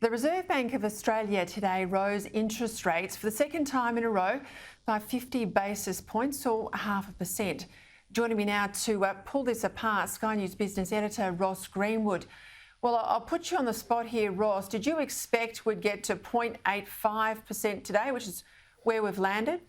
The Reserve Bank of Australia today rose interest rates for the second time in a row by 50 basis points, or 0.5%. Joining me now to pull this apart, Sky News Business Editor Ross Greenwood. Well, I'll put you on the spot here, Ross. Did you expect we'd get to 0.85% today, which is where we've landed?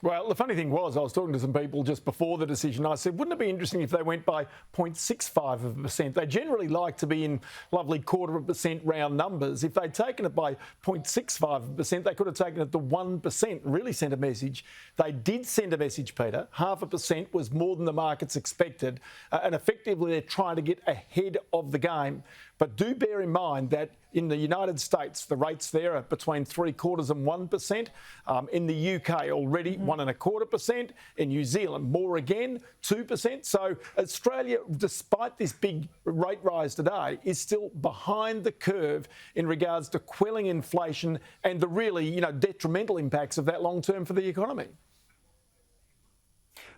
Well, the funny thing was, I was talking to some people just before the decision. I said, wouldn't it be interesting if they went by 0.65%? They generally like to be in lovely 0.25% round numbers. If they'd taken it by 0.65%, they could have taken it to 1%, really sent a message. They did send a message, Peter. 0.5% was more than the markets expected. And effectively, they're trying to get ahead of the game. But do bear in mind that in the United States, the rates there are between 0.75% and 1%. In the UK, already 1.25%. In New Zealand, more again, 2%. So Australia, despite this big rate rise today, is still behind the curve in regards to quelling inflation and the really, detrimental impacts of that long term for the economy.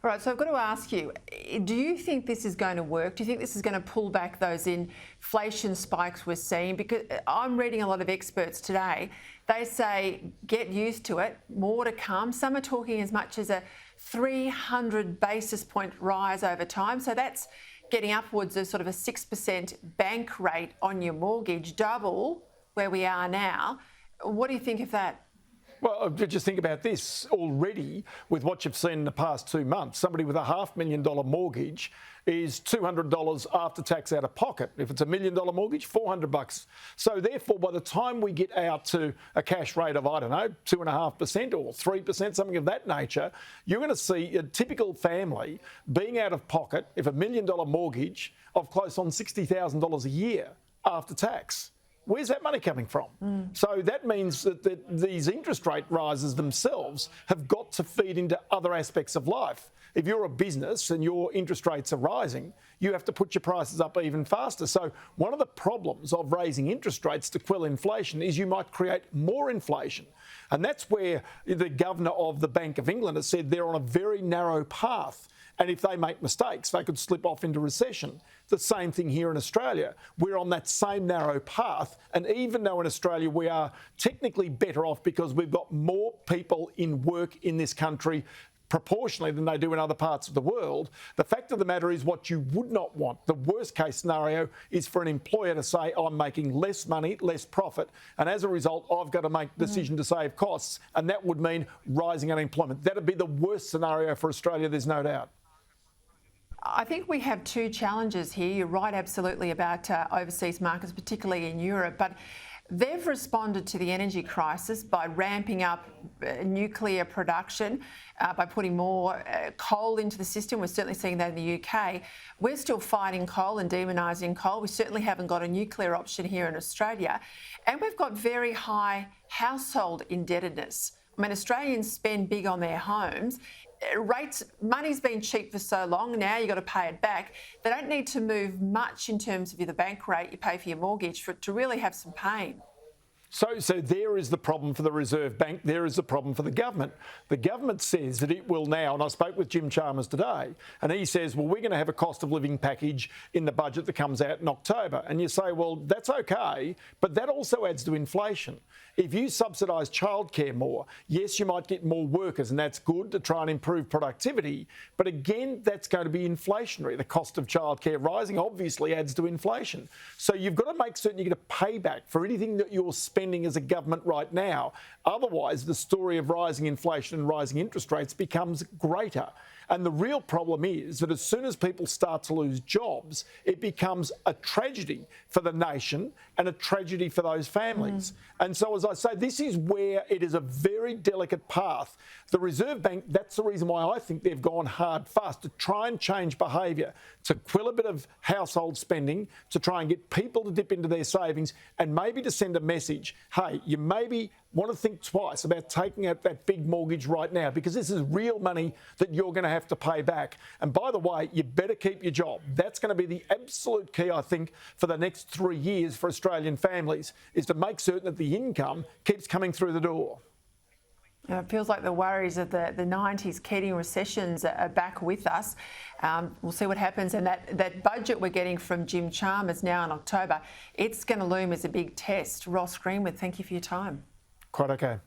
All right, so I've got to ask you, do you think this is going to work? Do you think this is going to pull back those inflation spikes we're seeing? Because I'm reading a lot of experts today. They say, get used to it, more to come. Some are talking as much as a 300 basis point rise over time. So that's getting upwards of sort of a 6% bank rate on your mortgage, double where we are now. What do you think of that? Well, just think about this. Already, with what you've seen in the past 2 months, somebody with a $500,000 mortgage is $200 after tax out of pocket. If it's $1 million mortgage, $400. So therefore, by the time we get out to a cash rate of, 2.5% or 3%, something of that nature, you're going to see a typical family being out of pocket, if $1 million mortgage, of close on $60,000 a year after tax. Where's that money coming from? So that means that these interest rate rises themselves have got to feed into other aspects of life. If you're a business and your interest rates are rising, you have to put your prices up even faster. So one of the problems of raising interest rates to quell inflation is you might create more inflation. And that's where the governor of the Bank of England has said they're on a very narrow path. And if they make mistakes, they could slip off into recession. The same thing here in Australia. We're on that same narrow path. And even though in Australia we are technically better off because we've got more people in work in this country proportionally than they do in other parts of the world, the fact of the matter is what you would not want, the worst case scenario, is for an employer to say, I'm making less money, less profit, and as a result, I've got to make a decision to save costs, and that would mean rising unemployment. That would be the worst scenario for Australia, there's no doubt. I think we have two challenges here. You're right, absolutely, about overseas markets, particularly in Europe, but they've responded to the energy crisis by ramping up nuclear production, by putting more coal into the system. We're certainly seeing that in the UK. We're still fighting coal and demonising coal. We certainly haven't got a nuclear option here in Australia. And we've got very high household indebtedness. I mean, Australians spend big on their homes. Money's been cheap for so long, now you've got to pay it back. They don't need to move much in terms of the bank rate you pay for your mortgage to really have some pain. So there is the problem for the Reserve Bank. There is the problem for the government. The government says that it will now, and I spoke with Jim Chalmers today, and he says, well, we're going to have a cost of living package in the budget that comes out in October. And you say, well, that's okay, but that also adds to inflation. If you subsidise childcare more, yes, you might get more workers, and that's good to try and improve productivity. But again, that's going to be inflationary. The cost of childcare rising obviously adds to inflation. So you've got to make certain you get a payback for anything that you're spending as a government right now. Otherwise, the story of rising inflation and rising interest rates becomes greater. And the real problem is that as soon as people start to lose jobs, it becomes a tragedy for the nation and a tragedy for those families. And so, as I say, this is where it is a very delicate path. The Reserve Bank, that's the reason why I think they've gone hard fast to try and change behaviour, to quell a bit of household spending, to try and get people to dip into their savings, and maybe to send a message, hey, you maybe want to think twice about taking out that big mortgage right now, because this is real money that you're going to have to pay back. And by the way, you better keep your job. That's going to be the absolute key, I think, for the next 3 years for Australian families, is to make certain that the income keeps coming through the door. It feels like the worries of the 90s Keating recessions are back with us. We'll see what happens. And that budget we're getting from Jim Chalmers now in October, it's going to loom as a big test. Ross Greenwood, thank you for your time. Quite okay.